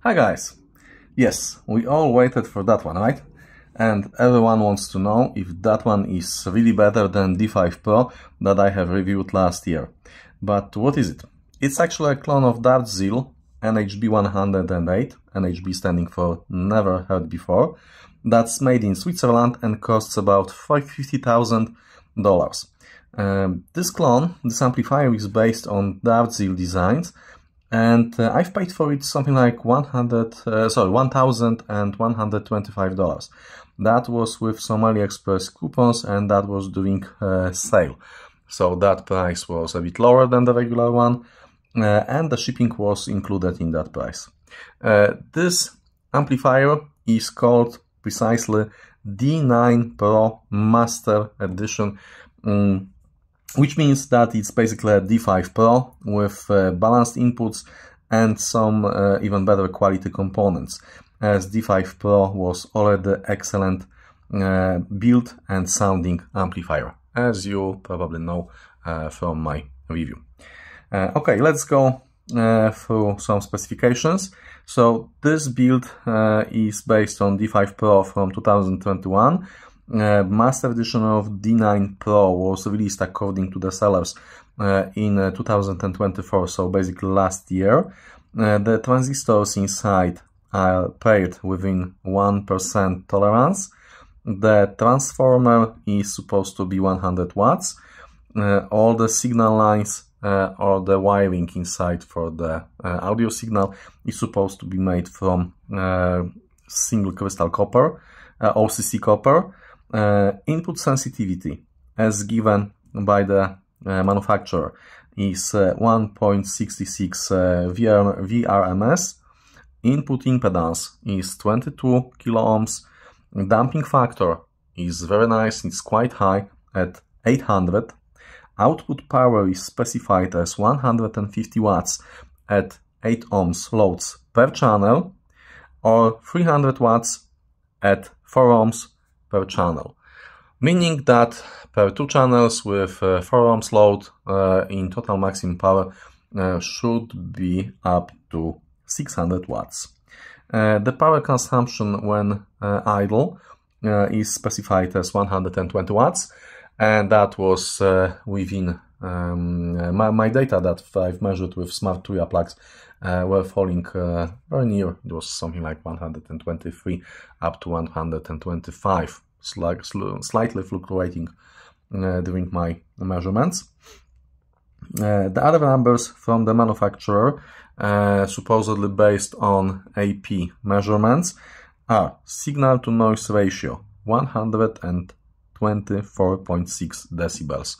Hi guys! Yes, we all waited for that one, right? And everyone wants to know if that one is really better than D5Pro that I have reviewed last year. But what is it? It's actually a clone of DartZeel NHB-108, NHB standing for Never Heard Before, that's made in Switzerland and costs about $50,000. This amplifier is based on DartZeel designs, and I've paid for it something like $1,125. That was with some AliExpress coupons, and that was during sale. So that price was a bit lower than the regular one, and the shipping was included in that price. This amplifier is called precisely D9PRO Master Edition, which means that it's basically a D5Pro with balanced inputs and some even better quality components, as D5Pro was already excellent build and sounding amplifier, as you probably know from my review. Okay, let's go through some specifications. So this build is based on D5Pro from 2021. Master edition of D9PRO was released according to the sellers in 2024, so basically last year. The transistors inside are paired within 1% tolerance. The transformer is supposed to be 100 watts. All the signal lines or the wiring inside for the audio signal is supposed to be made from single crystal copper, OCC copper. Input sensitivity, as given by the manufacturer, is 1.66 VRMS. Input impedance is 22 kilo ohms. Damping factor is very nice, it's quite high at 800. Output power is specified as 150 watts at 8 ohms loads per channel, or 300 watts at 4 ohms per channel, meaning that per 2 channels with 4 ohms load in total maximum power should be up to 600 watts. The power consumption when idle is specified as 120 watts, and that was within my data that I've measured with smart TUIA plugs were falling very near. It was something like 123 up to 125, slightly fluctuating during my measurements. The other numbers from the manufacturer, supposedly based on AP measurements, are signal to noise ratio 124.6 decibels,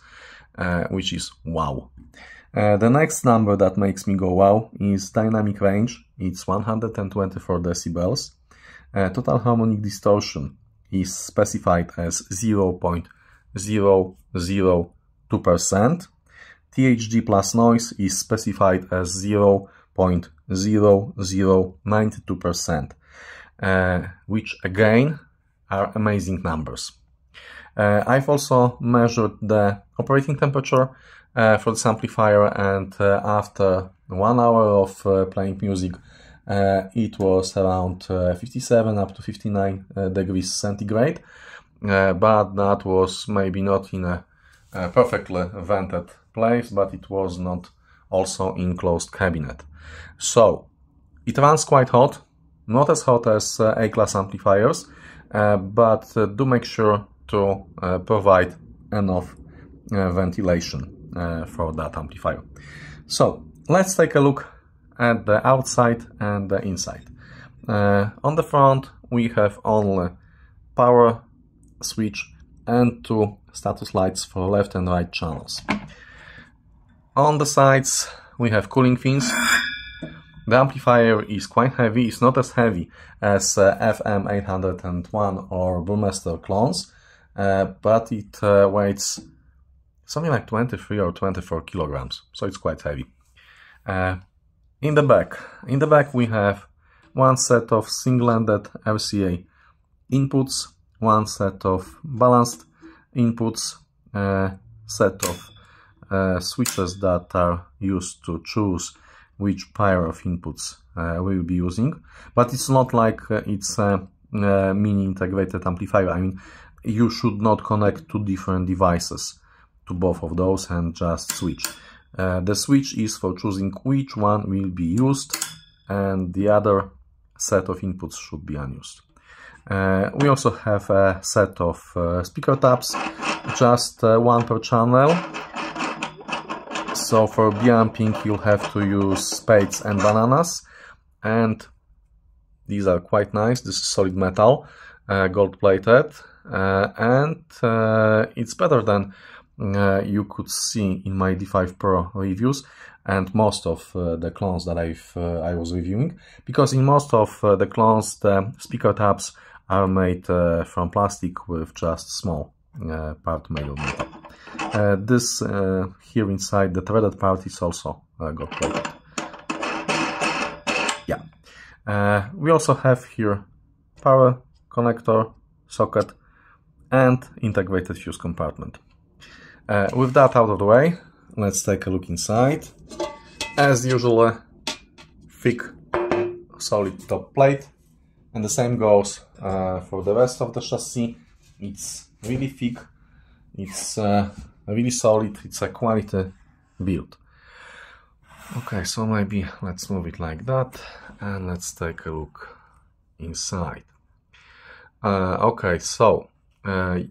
which is wow. The next number that makes me go wow is dynamic range. It's 124 decibels. Total harmonic distortion is specified as 0.002%. THD plus noise is specified as 0.0092%, which again are amazing numbers. I've also measured the operating temperature for this amplifier, and after 1 hour of playing music, it was around 57 up to 59 degrees centigrade, but that was maybe not in a perfectly vented place, but it was not also in closed cabinet. So it runs quite hot, not as hot as A-class amplifiers, but do make sure to provide enough ventilation for that amplifier. So let's take a look at the outside and the inside. On the front we have only power switch and 2 status lights for left and right channels. On the sides we have cooling fins. The amplifier is quite heavy. It's not as heavy as FM801 or Brewmaster clones, but it weighs something like 23 or 24 kilograms, so it's quite heavy. In the back we have 1 set of single-ended RCA inputs, 1 set of balanced inputs, set of switches that are used to choose which pair of inputs we will be using. But it's not like it's a mini integrated amplifier. I mean, you should not connect two different devices to both of those and just switch. The switch is for choosing which one will be used, and the other set of inputs should be unused. We also have a set of speaker tabs, just one per channel. So for B-amping you'll have to use spades and bananas, and these are quite nice. This is solid metal, gold plated, and it's better than you could see in my D5Pro reviews and most of the clones that I was reviewing, because in most of the clones the speaker tabs are made from plastic with just small part made of metal. This here inside, the threaded part, is also gold plated. Yeah. We also have here power connector, socket, and integrated fuse compartment. With that out of the way, let's take a look inside. As usual, thick solid top plate, and the same goes for the rest of the chassis. It's really thick, it's really solid, it's a quality build. Okay, so maybe let's move it like that and let's take a look inside. Okay, so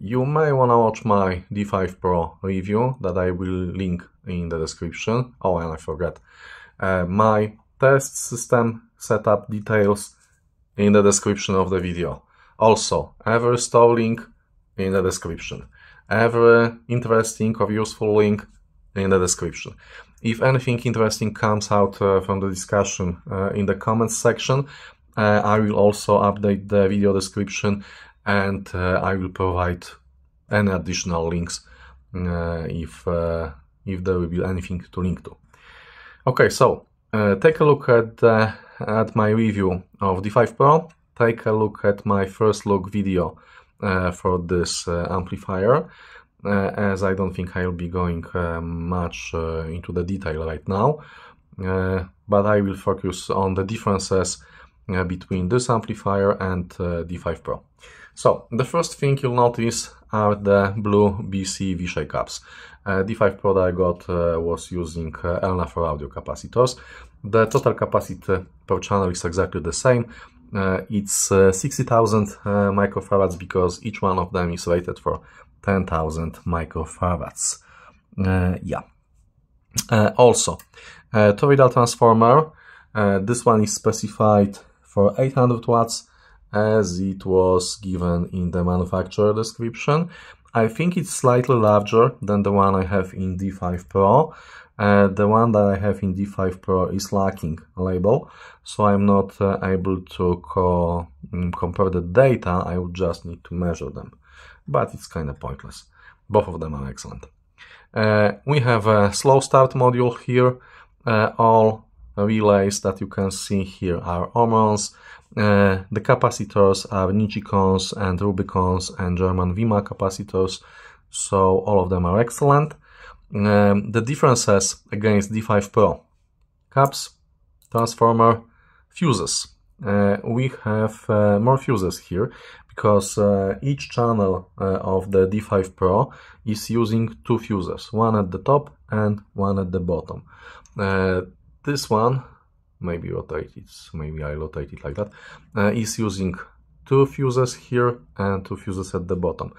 you may want to watch my D5Pro review that I will link in the description. Oh, and I forgot, my test system setup details in the description of the video. Also, every store link in the description. Every interesting or useful link in the description. If anything interesting comes out from the discussion in the comments section, I will also update the video description, and I will provide any additional links if there will be anything to link to. Okay, so take a look at my review of D5Pro. Take a look at my first look video for this amplifier, as I don't think I'll be going much into the detail right now, but I will focus on the differences between this amplifier and D5Pro. So the first thing you'll notice are the blue BC V-shake caps. D5Pro that I got was using L4 audio capacitors. The total capacity per channel is exactly the same. It's 60,000 microfarads, because each one of them is rated for 10,000 microfarads. Yeah. Also, toroidal transformer. This one is specified for 800 watts, as it was given in the manufacturer description. I think it's slightly larger than the one I have in D5Pro. The one that I have in D5Pro is lacking a label, so I'm not able to compare the data. I would just need to measure them, but it's kind of pointless. Both of them are excellent. We have a slow start module here. All relays that you can see here are Omrons. The capacitors are Nichicons and Rubicons and German Wima capacitors, so all of them are excellent. The differences against D5Pro: caps, transformer, fuses. We have more fuses here, because each channel of the D5Pro is using two fuses, one at the top and one at the bottom. This one, maybe I rotate it like that, is using two fuses here and two fuses at the bottom.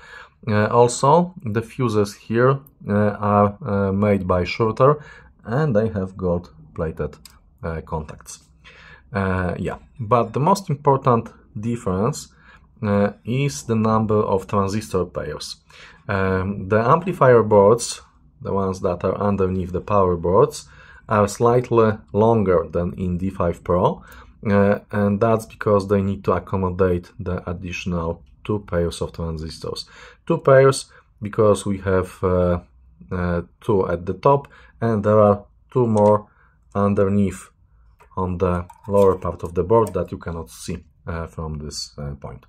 Also, the fuses here are made by Schurter, and they have gold plated contacts. Yeah, but the most important difference is the number of transistor pairs. The amplifier boards, the ones that are underneath the power boards, are slightly longer than in D5Pro, and that's because they need to accommodate the additional two pairs of transistors. Two pairs because we have two at the top, and there are two more underneath on the lower part of the board that you cannot see from this point.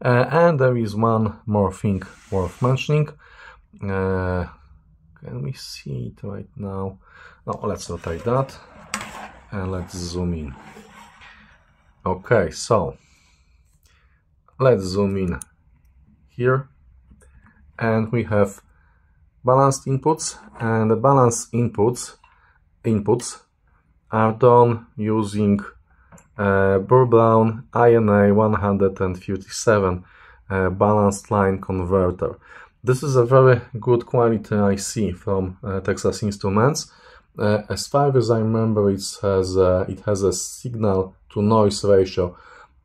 And there is one more thing worth mentioning. Can we see it right now? No, let's rotate that. and let's zoom in. Okay, so let's zoom in here, and we have balanced inputs, and the balanced inputs are done using Burr-Brown INA 157 balanced line converter. This is a very good quality IC from Texas Instruments. As far as I remember, it has a signal to noise ratio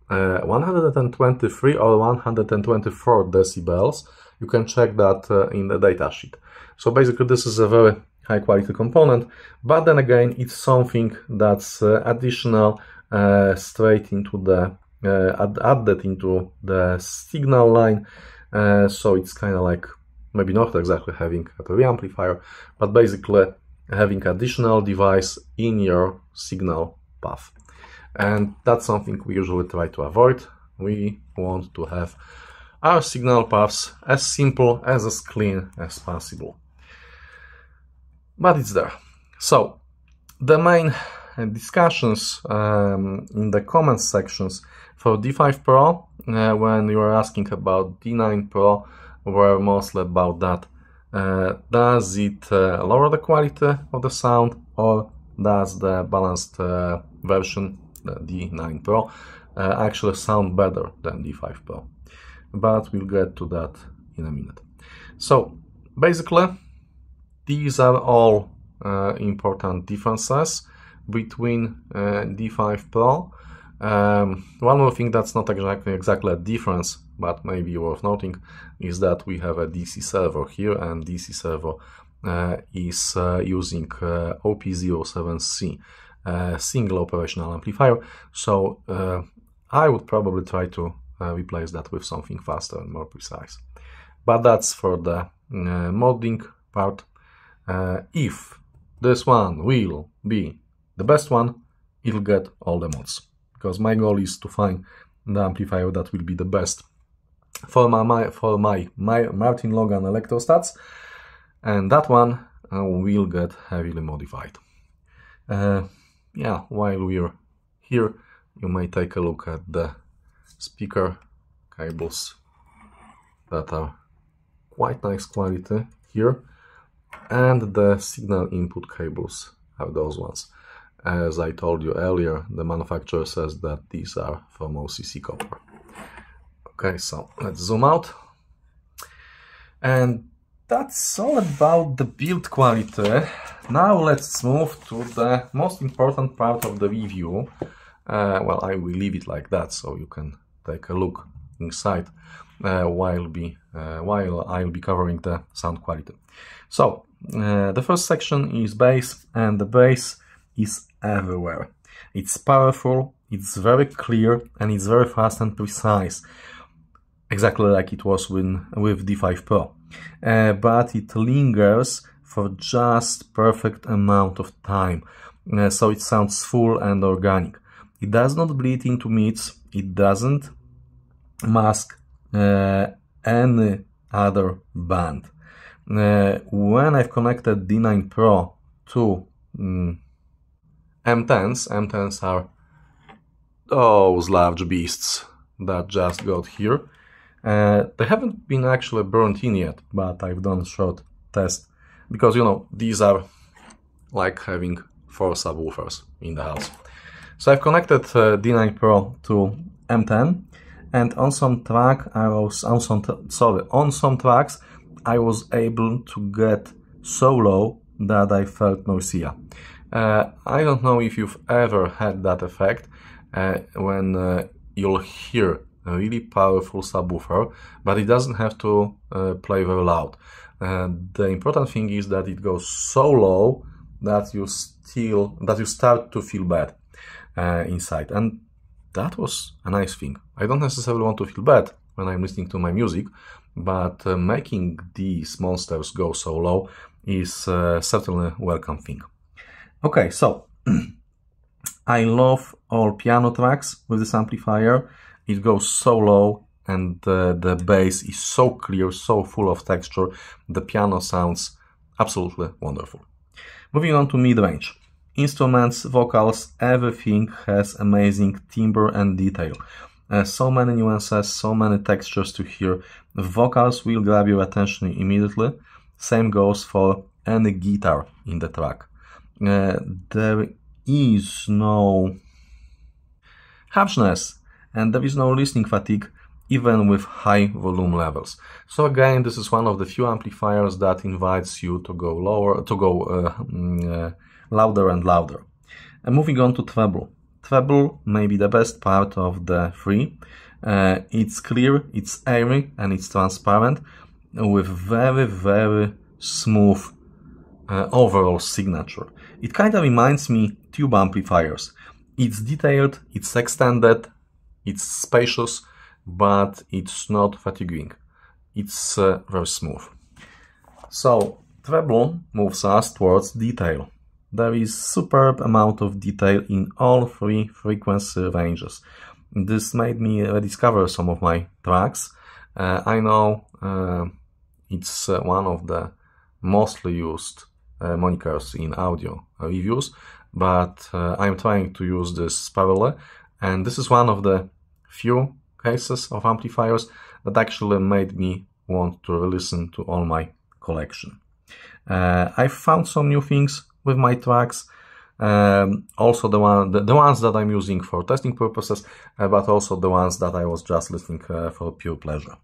123 or 124 decibels. You can check that in the datasheet. So basically this is a very high quality component, but then again it's something that's additional straight into the added into the signal line, so it's kind of like maybe not exactly having a preamplifier, but basically having additional device in your signal path, and that's something we usually try to avoid. We want to have our signal paths as simple, as clean as possible, but it's there. So the main discussions in the comments sections for D5Pro when you were asking about D9PRO were mostly about that. Does it lower the quality of the sound, or does the balanced version, the D9PRO, actually sound better than D5Pro? But we'll get to that in a minute. So basically these are all important differences between D5Pro. One more thing that's not exactly a difference, but maybe worth noting, is that we have a DC servo here, and DC servo is using OP07C single operational amplifier. So I would probably try to replace that with something faster and more precise. But that's for the modding part. If this one will be the best one, it'll get all the mods, because my goal is to find the amplifier that will be the best for my Martin Logan electrostats, and that one will get heavily modified. Yeah, while we're here, you may take a look at the speaker cables that are quite nice quality here, and the signal input cables are those ones. As I told you earlier, the manufacturer says that these are from OCC copper. Okay, so let's zoom out. And that's all about the build quality. Now let's move to the most important part of the review. Well, I will leave it like that so you can take a look inside while I'll be covering the sound quality. So the first section is bass, and the bass is everywhere. It's powerful, it's very clear, and it's very fast and precise, exactly like it was with D5Pro. But it lingers for just perfect amount of time, so it sounds full and organic. It does not bleed into mids, it doesn't mask any other band. When I've connected D9PRO to M10s are those large beasts that just got here. They haven't been actually burnt in yet, but I've done a short test, because you know, these are like having 4 subwoofers in the house. So I've connected D9PRO to M10, and on some tracks I was able to get so low that I felt nausea. I don't know if you've ever had that effect when you'll hear a really powerful subwoofer, but it doesn't have to play very loud. The important thing is that it goes so low that you start to feel bad inside, and that was a nice thing. I don't necessarily want to feel bad when I'm listening to my music, but making these monsters go so low is certainly a welcome thing. Okay, so I love all piano tracks with this amplifier. It goes so low, and the bass is so clear, so full of texture. The piano sounds absolutely wonderful. Moving on to mid-range. instruments, vocals, everything has amazing timbre and detail. So many nuances, so many textures to hear. The vocals will grab your attention immediately. Same goes for any guitar in the track. There is no harshness and there is no listening fatigue, even with high volume levels. So again, this is one of the few amplifiers that invites you to go louder and louder. And moving on to treble. Treble may be the best part of the three. It's clear, it's airy, and it's transparent, with very, very smooth overall signature. It kind of reminds me tube amplifiers. It's detailed, it's extended, it's spacious, but it's not fatiguing. It's very smooth. So treble moves us towards detail. There is superb amount of detail in all three frequency ranges. This made me rediscover some of my tracks. I know it's one of the mostly used monikers in audio reviews, but I'm trying to use this sparingly, and this is one of the few cases of amplifiers that actually made me want to listen to all my collection. I found some new things with my tracks, also the ones that I'm using for testing purposes, but also the ones that I was just listening for pure pleasure.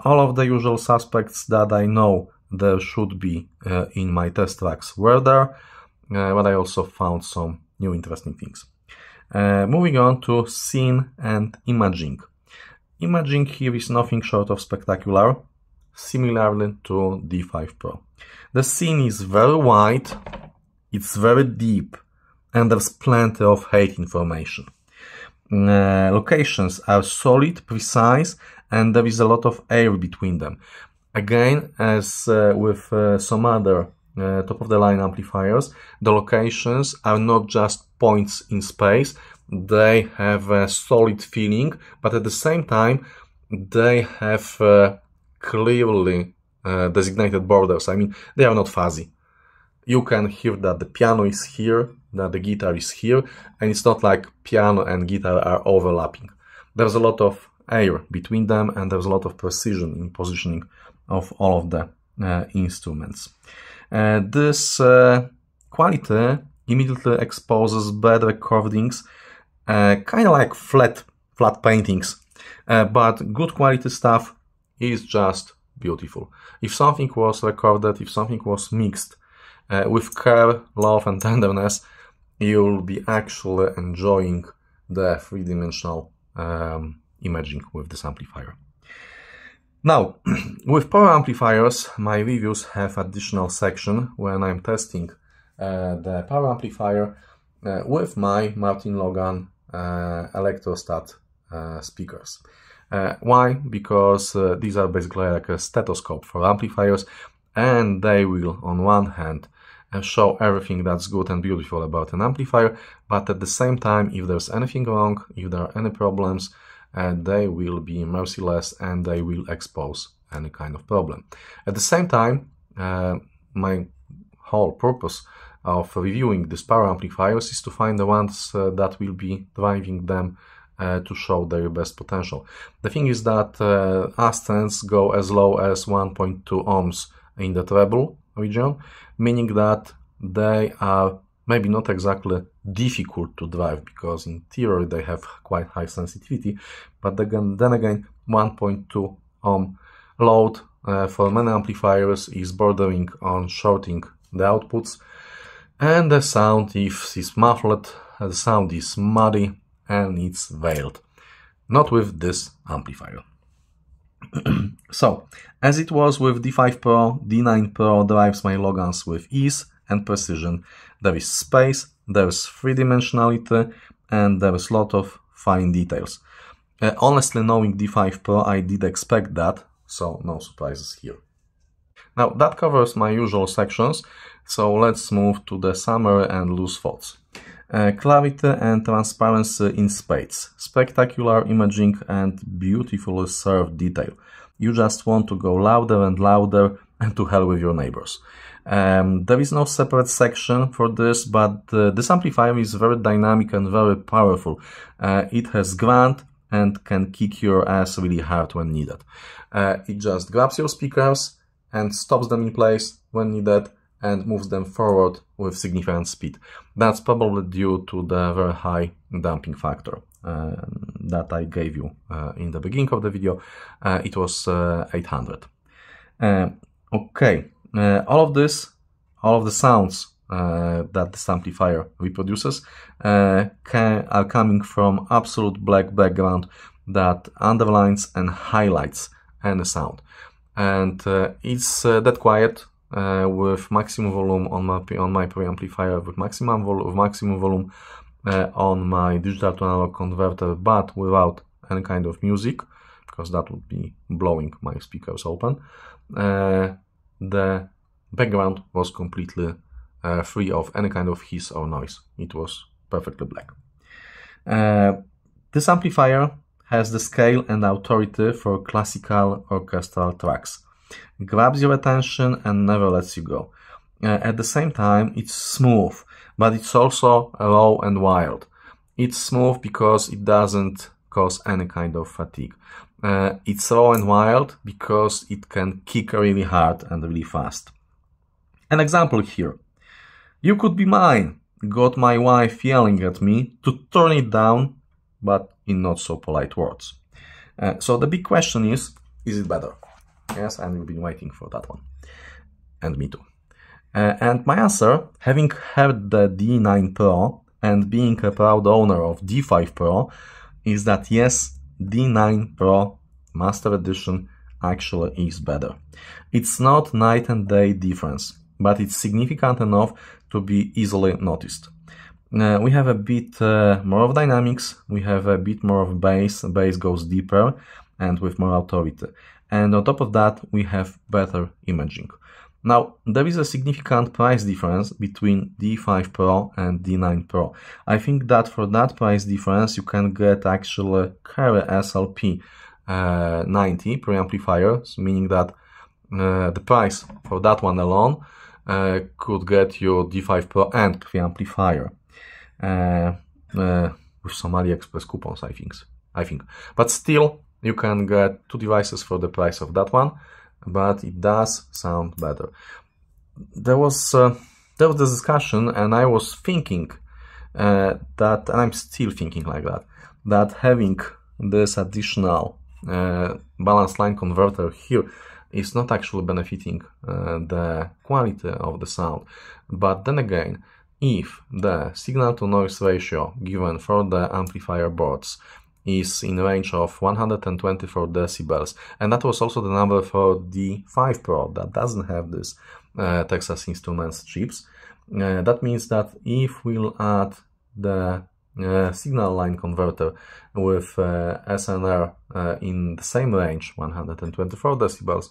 All of the usual suspects that I know there should be in my test tracks were there, but I also found some new interesting things. Moving on to scene and imaging. Imaging here is nothing short of spectacular, similarly to D5Pro. The scene is very wide, it's very deep, and there's plenty of height information. Locations are solid, precise, and there is a lot of air between them. Again, as with some other top-of-the-line amplifiers, the locations are not just points in space. They have a solid feeling, but at the same time, they have clearly designated borders. I mean, they are not fuzzy. You can hear that the piano is here, that the guitar is here, and it's not like piano and guitar are overlapping. There's a lot of air between them, and there's a lot of precision in positioning of all of the instruments. This quality immediately exposes bad recordings, kind of like flat paintings, but good quality stuff is just beautiful. If something was recorded, if something was mixed with care, love and tenderness, you'll be actually enjoying the three-dimensional imaging with this amplifier. Now, with power amplifiers, my reviews have additional section when I'm testing the power amplifier with my Martin Logan electrostat speakers. Why? Because these are basically like a stethoscope for amplifiers, and they will, on one hand, show everything that's good and beautiful about an amplifier, but at the same time, if there's anything wrong, if there are any problems, they will be merciless and they will expose any kind of problem. At the same time, my whole purpose of reviewing these power amplifiers is to find the ones that will be driving them to show their best potential. The thing is that A-stands go as low as 1.2 ohms in the treble region, meaning that they are maybe not exactly difficult to drive, because in theory they have quite high sensitivity, but then again 1.2 ohm load for many amplifiers is bordering on shorting the outputs, and the sound is muffled, the sound is muddy, and it's veiled. Not with this amplifier. So, as it was with D5Pro, D9PRO drives my Logans with ease and precision. There is space, there is three-dimensionality, and there is a lot of fine details. Honestly, knowing D5Pro, I did expect that, so no surprises here. Now, that covers my usual sections, so let's move to the summary and loose thoughts. Clarity and transparency in spades, spectacular imaging and beautifully served detail. You just want to go louder and louder, and to hell with your neighbors. There is no separate section for this, but this amplifier is very dynamic and very powerful. It has grunt and can kick your ass really hard when needed. It just grabs your speakers and stops them in place when needed and moves them forward with significant speed. That's probably due to the very high damping factor that I gave you in the beginning of the video. It was 800. Okay, all of the sounds that this amplifier reproduces are coming from absolute black background that underlines and highlights any sound. And it's that quiet with maximum volume on my preamplifier, with maximum volume on my digital to analog converter, but without any kind of music, because that would be blowing my speakers open. The background was completely free of any kind of hiss or noise. It was perfectly black. This amplifier has the scale and authority for classical orchestral tracks. It grabs your attention and never lets you go. At the same time, it's smooth, but it's also raw and wild. It's smooth because it doesn't cause any kind of fatigue. It's raw and wild because it can kick really hard and really fast. An example here. "You could be mine," got my wife yelling at me to turn it down, but in not so polite words. So the big question is it better? Yes, and we've been waiting for that one. And me too. And my answer, having heard the D9PRO and being a proud owner of D5Pro, is that yes, D9PRO Master Edition actually is better. It's not night and day difference, but it's significant enough to be easily noticed. We have a bit more of dynamics, we have a bit more of bass goes deeper and with more authority. And on top of that, we have better imaging. Now, there is a significant price difference between D5Pro and D9PRO. I think that for that price difference, you can get actually carry SLP 90 preamplifiers, meaning that the price for that one alone could get you D5Pro and preamplifier with some AliExpress coupons, I think. But still, you can get two devices for the price of that one, but it does sound better. There was this discussion, and I was thinking that, and I'm still thinking like that having this additional balanced line converter here is not actually benefiting the quality of the sound. But then again, if the signal to noise ratio given for the amplifier boards is in range of 124 decibels, and that was also the number for D5Pro that doesn't have this Texas Instruments chips, that means that if we'll add the signal line converter with SNR in the same range, 124 decibels,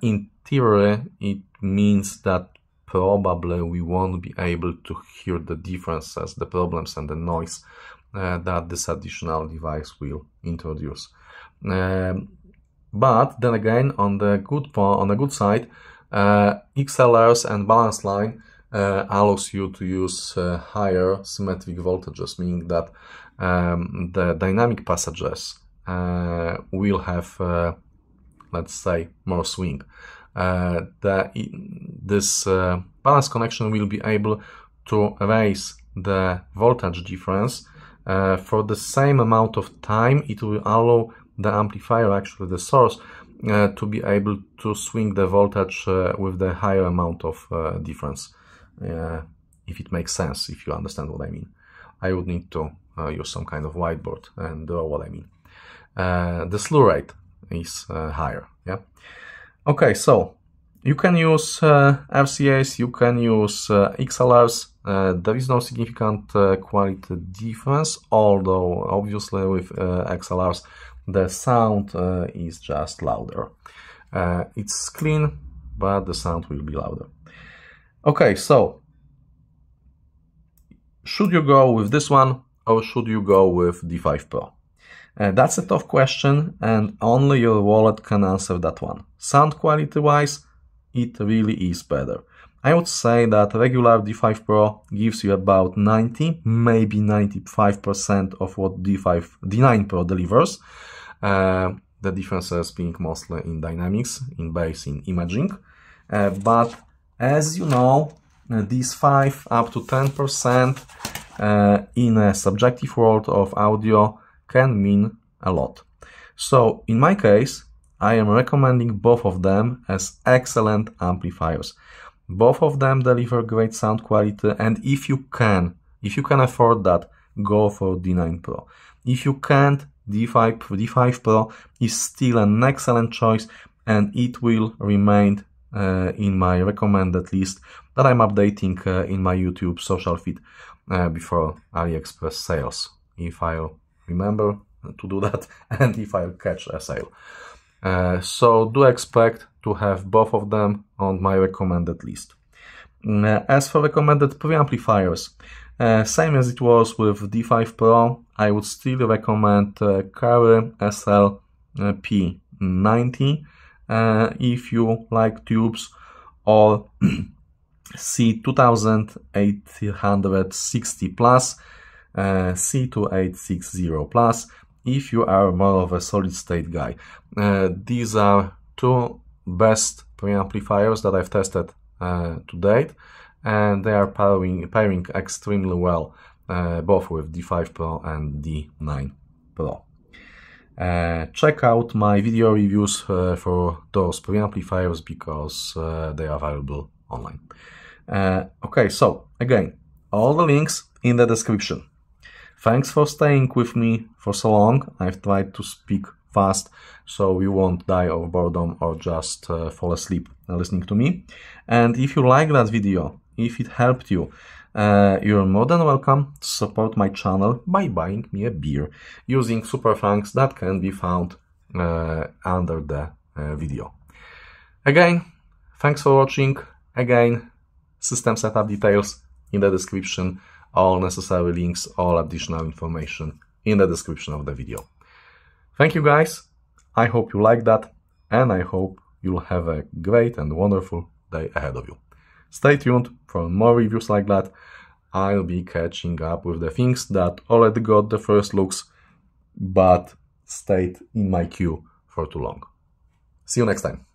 in theory it means that probably we won't be able to hear the differences, the problems and the noise that this additional device will introduce. But then again, on the good side, XLRs and balanced line allows you to use higher symmetric voltages, meaning that the dynamic passages will have, let's say, more swing. This balanced connection will be able to raise the voltage difference for the same amount of time. It will allow the amplifier, actually the source, to be able to swing the voltage with the higher amount of difference. If it makes sense, if you understand what I mean. I would need to use some kind of whiteboard and draw what I mean. The slew rate is higher. Yeah. Okay, so you can use RCAs, you can use XLRs. There is no significant quality difference, although obviously with XLRs the sound is just louder. It's clean, but the sound will be louder. Okay, so should you go with this one or should you go with D5Pro? That's a tough question, and only your wallet can answer that one. Sound quality wise, it really is better. I would say that regular D5Pro gives you about 90, maybe 95% of what D9PRO delivers. The differences being mostly in dynamics, in bass, in imaging. But as you know, these 5 up to 10% in a subjective world of audio can mean a lot. So in my case, I am recommending both of them as excellent amplifiers. Both of them deliver great sound quality, and if you can afford that, go for D9PRO. If you can't, D5Pro is still an excellent choice, and it will remain in my recommended list that I'm updating in my YouTube social feed before AliExpress sales, if I'll remember to do that and if I'll catch a sale. So do expect to have both of them on my recommended list. As for recommended preamplifiers, same as it was with D5Pro, I would still recommend Carry SL P90 if you like tubes, or C2860 plus, C2860 plus if you are more of a solid state guy. These are two best preamplifiers that I've tested to date, and they are pairing extremely well both with D5Pro and D9PRO. Check out my video reviews for those preamplifiers because they are available online. Okay, so again, all the links in the description. Thanks for staying with me for so long. I've tried to speak fast so you won't die of boredom or just fall asleep listening to me. And if you like that video, if it helped you, you're more than welcome to support my channel by buying me a beer using super thanks that can be found under the video. Again, thanks for watching. Again, system setup details in the description, all necessary links, all additional information in the description of the video. Thank you guys, I hope you like that, and I hope you'll have a great and wonderful day ahead of you. Stay tuned for more reviews like that. I'll be catching up with the things that already got the first looks, but stayed in my queue for too long. See you next time.